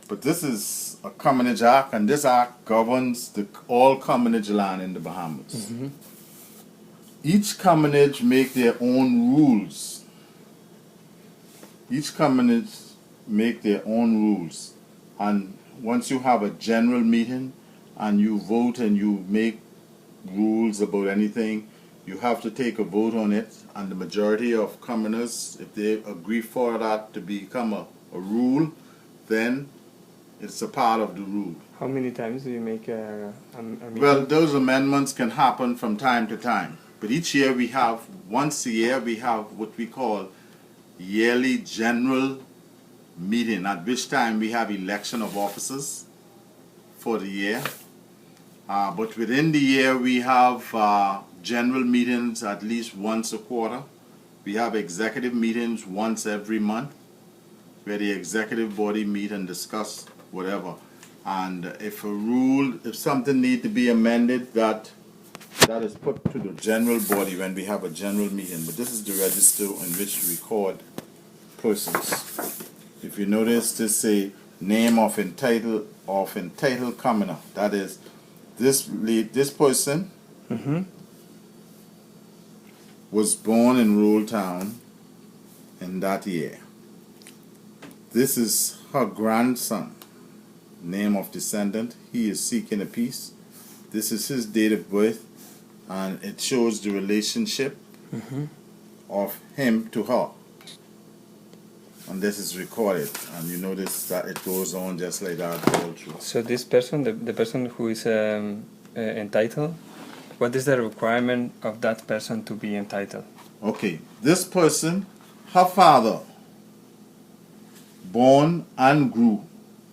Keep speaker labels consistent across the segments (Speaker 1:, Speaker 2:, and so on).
Speaker 1: But this is a Commonage Act, and this act governs all Commonage land in the Bahamas. Each Commonage make their own rules. Each Commonage make their own rules. And once you have a general meeting and you vote and you make rules about anything, you have to take a vote on it, and the majority of commoners, if they agree for that to become a rule, then it's a part of the rule.
Speaker 2: How many times do you make a meeting?
Speaker 1: Well, those amendments can happen from time to time, but each year once a year we have what we call yearly general meeting, at which time we have election of officers for the year. But within the year we have general meetings at least once a quarter. We have executive meetings once every month where the executive body meet and discuss whatever. And if something needs to be amended, that is put to the general body when we have a general meeting. But this is the register in which we record persons. If you notice, this say name of entitled commoner. That is, this person was born in Roll Town in that year. This is her grandson, name of descendant. He is seeking a peace. This is his date of birth, and it shows the relationship of him to her. And this is recorded, and you notice that it goes on just like that all through.
Speaker 2: So this person, the person who is entitled, what is the requirement of that person to be entitled?
Speaker 1: Okay, this person, her father, born and grew.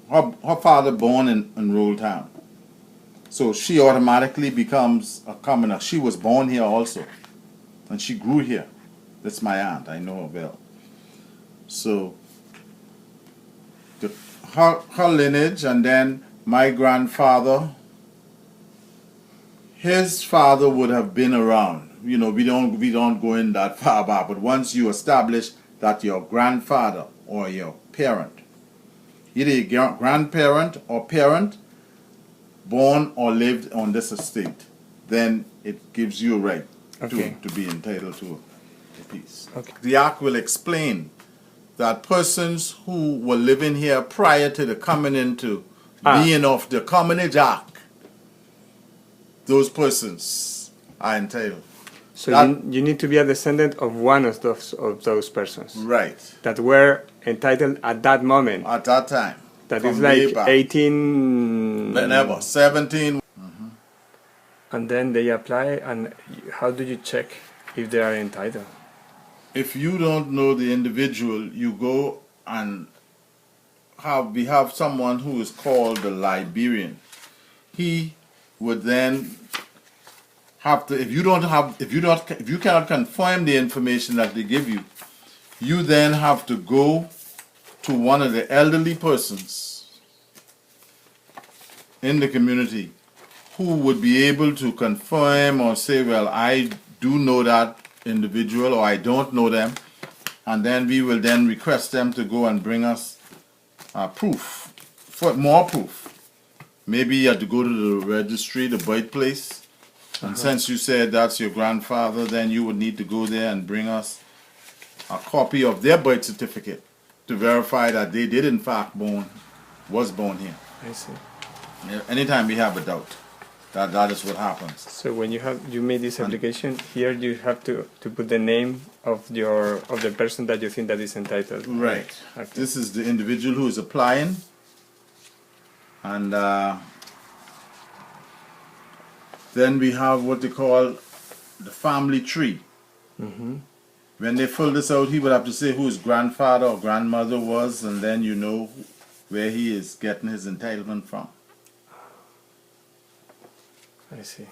Speaker 1: Her father born in Roll Town. So she automatically becomes a commoner. She was born here also, and she grew here. That's my aunt, I know her well. So her lineage, and then my grandfather, his father would have been around. You know, we don't go in that far back, but once you establish that your grandfather or your parent, either your grandparent or parent, born or lived on this estate, then it gives you a right to be entitled to a piece.
Speaker 2: Okay.
Speaker 1: The Act will explain that persons who were living here prior to the coming into being of the Commonage Act, those persons are entitled.
Speaker 2: So you need to be a descendant of one of those persons.
Speaker 1: Right.
Speaker 2: That were entitled at that moment.
Speaker 1: At that time.
Speaker 2: That is like 18...
Speaker 1: Whenever. 17.
Speaker 2: And then they apply, and how do you check if they are entitled?
Speaker 1: If you don't know the individual, you go and we have someone who is called the librarian. He would then have to, if you cannot confirm the information that they give you, you then have to go to one of the elderly persons in the community who would be able to confirm or say, well, I do know that individual, or I don't know them, and then we will then request them to go and bring us proof, more proof. Maybe you have to go to the registry, the birthplace, and since you said that's your grandfather, then you would need to go there and bring us a copy of their birth certificate to verify that they did in fact was born here.
Speaker 2: I see.
Speaker 1: Anytime we have a doubt, that is what happens.
Speaker 2: So when you made this application, here you have to put the name of the person that you think that is entitled.
Speaker 1: Right.
Speaker 2: Okay.
Speaker 1: This is the individual who is applying, and then we have what they call the family tree. When they fill this out, he would have to say who his grandfather or grandmother was, and then you know where he is getting his entitlement from.
Speaker 2: I see.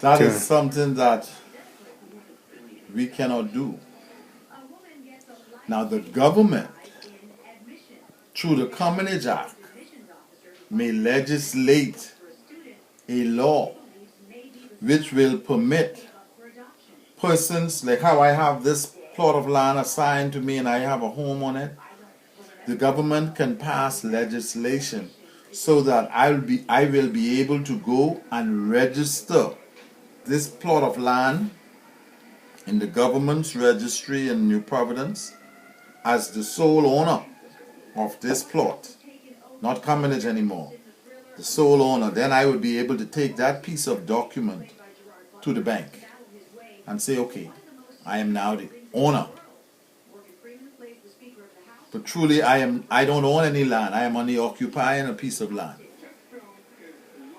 Speaker 1: That
Speaker 2: to
Speaker 1: is something that we cannot do. Now the government, through the Commonage Act, may legislate a law which will permit persons, like how I have this plot of land assigned to me and I have a home on it. The government can pass legislation so that I will be able to go and register this plot of land in the government's registry in New Providence as the sole owner of this plot, not Commonage anymore, the sole owner. Then I would be able to take that piece of document to the bank and say, okay, I am now the owner. But truly I don't own any land. I am only occupying a piece of land.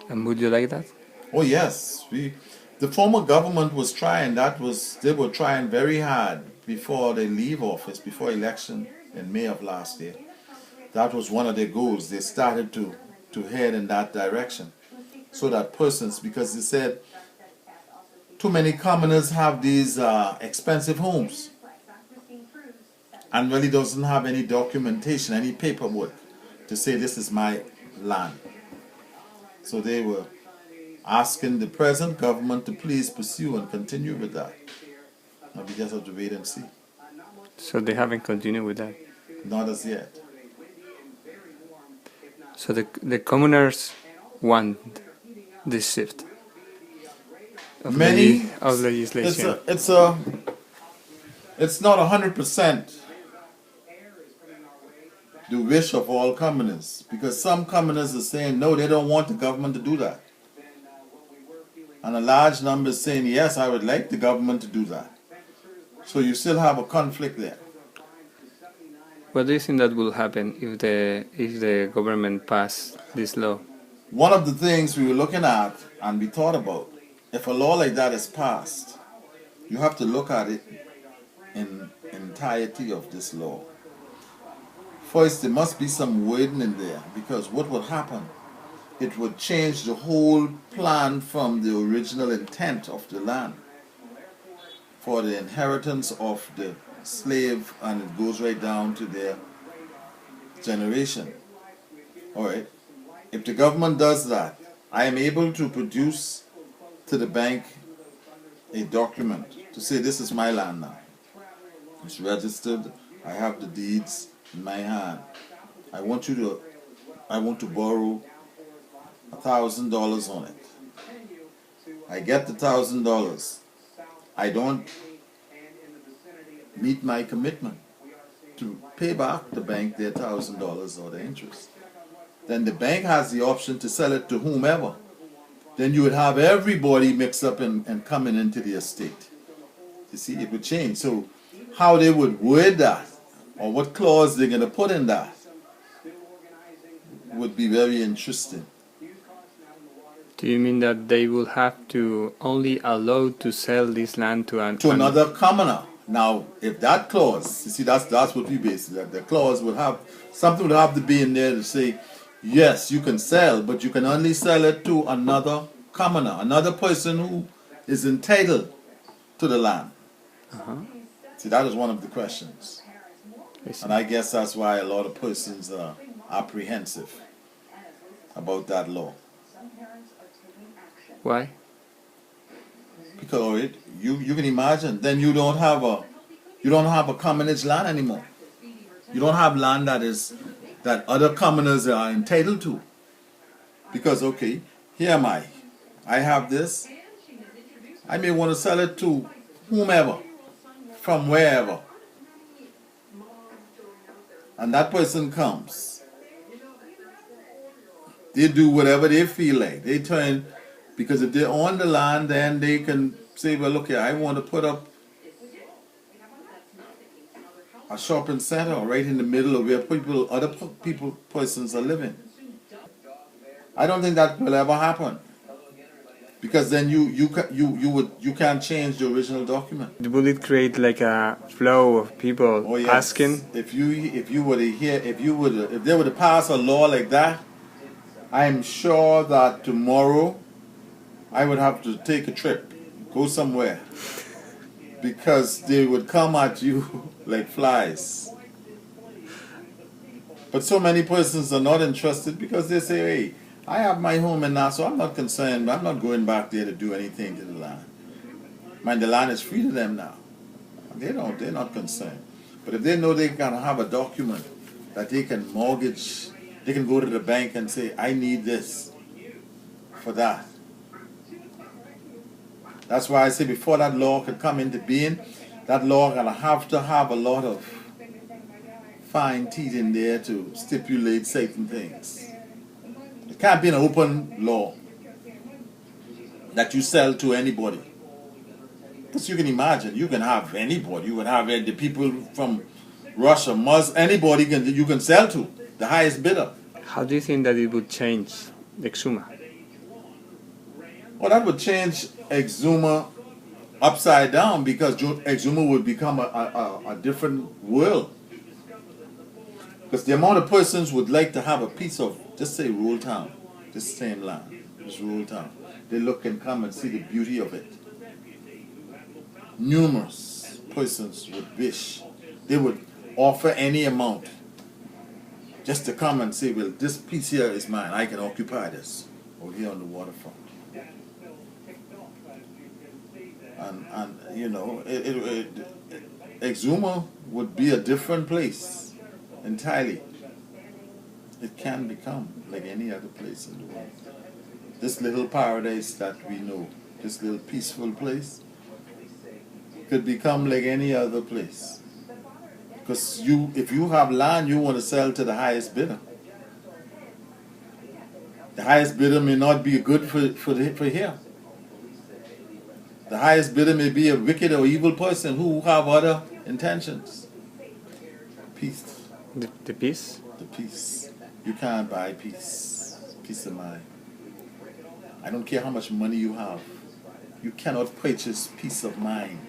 Speaker 2: and would you like that?
Speaker 1: Oh yes, the former government was trying. They were trying very hard before they leave office, before election in May of last year. That was one of their goals. They started to head in that direction, so that persons, because they said too many commoners have these expensive homes and really doesn't have any documentation, any paperwork to say this is my land. So they were asking the present government to please pursue and continue with that. Now we just have to wait and see.
Speaker 2: So they haven't continued with that.
Speaker 1: Not as yet.
Speaker 2: So the commoners want this shift of
Speaker 1: Many
Speaker 2: of legislation.
Speaker 1: It's not 100% the wish of all commoners, because some commoners are saying no, they don't want the government to do that, and a large number is saying yes, I would like the government to do that. So you still have a conflict there.
Speaker 2: What do you think that will happen if the government pass this law?
Speaker 1: One of the things we were looking at and we thought about, if a law like that is passed, you have to look at it in entirety of this law. First, there must be some wording in there, because what would happen? It would change the whole plan from the original intent of the land for the inheritance of the slave, and it goes right down to their generation. Alright, if the government does that, I am able to produce to the bank a document to say this is my land now. It's registered, I have the deeds in my hand. I want to borrow $1,000 on it. I get the $1,000. I don't meet my commitment to pay back the bank their $1,000 or the interest. Then the bank has the option to sell it to whomever. Then you would have everybody mixed up and coming into the estate. You see, it would change. So how they would word that, or what clause they're going to put in that, would be very interesting.
Speaker 2: Do you mean that they will have to only allow to sell this land to
Speaker 1: another commoner? Now, if that clause, you see, that's what we base it. The clause would have something would have to be in there to say, yes, you can sell, but you can only sell it to another commoner, another person who is entitled to the land. See, that is one of the questions. And I guess that's why a lot of persons are apprehensive about that law.
Speaker 2: Why?
Speaker 1: Because you can imagine, then you don't have a commonage land anymore. You don't have land that other commoners are entitled to. Because okay, here am I have this. I may want to sell it to whomever, from wherever. And that person comes. They do whatever they feel like. They turn, because if they're on the land, then they can say, well, look here, I want to put up a shopping center right in the middle of where persons are living. I don't think that will ever happen, because then you can't change the original document.
Speaker 2: Will it create like a flow of people asking?
Speaker 1: If they were to pass a law like that, I am sure that tomorrow I would have to take a trip, go somewhere, because they would come at you like flies. But so many persons are not interested because they say, hey, I have my home in Nassau, I'm not concerned, I'm not going back there to do anything to the land. Man, the land is free to them now. They're not concerned. But if they know they can have a document that they can mortgage, they can go to the bank and say, I need this for that. That's why I say before that law could come into being, that law gonna have to have a lot of fine teeth in there to stipulate certain things. It can't be an open law that you sell to anybody. Because you can imagine, you can have anybody. You can have the people from Russia, anybody you can sell to, the highest bidder.
Speaker 2: How do you think that it would change Exuma?
Speaker 1: Well, that would change Exuma upside down, because Exuma would become a different world. Because the amount of persons would like to have a piece of, just say, Rural Town, this same land, this Rural Town. They look and come and see the beauty of it. Numerous persons would wish, they would offer any amount just to come and say, well, this piece here is mine, I can occupy this over here on the waterfront. And you know, Exuma would be a different place entirely. It can become like any other place in the world. This little paradise that we know, this little peaceful place, could become like any other place. Because if you have land, you want to sell to the highest bidder. The highest bidder may not be good for here. The highest bidder may be a wicked or evil person who have other intentions. Peace.
Speaker 2: The peace?
Speaker 1: The peace. You can't buy peace. Peace of mind. I don't care how much money you have. You cannot purchase peace of mind.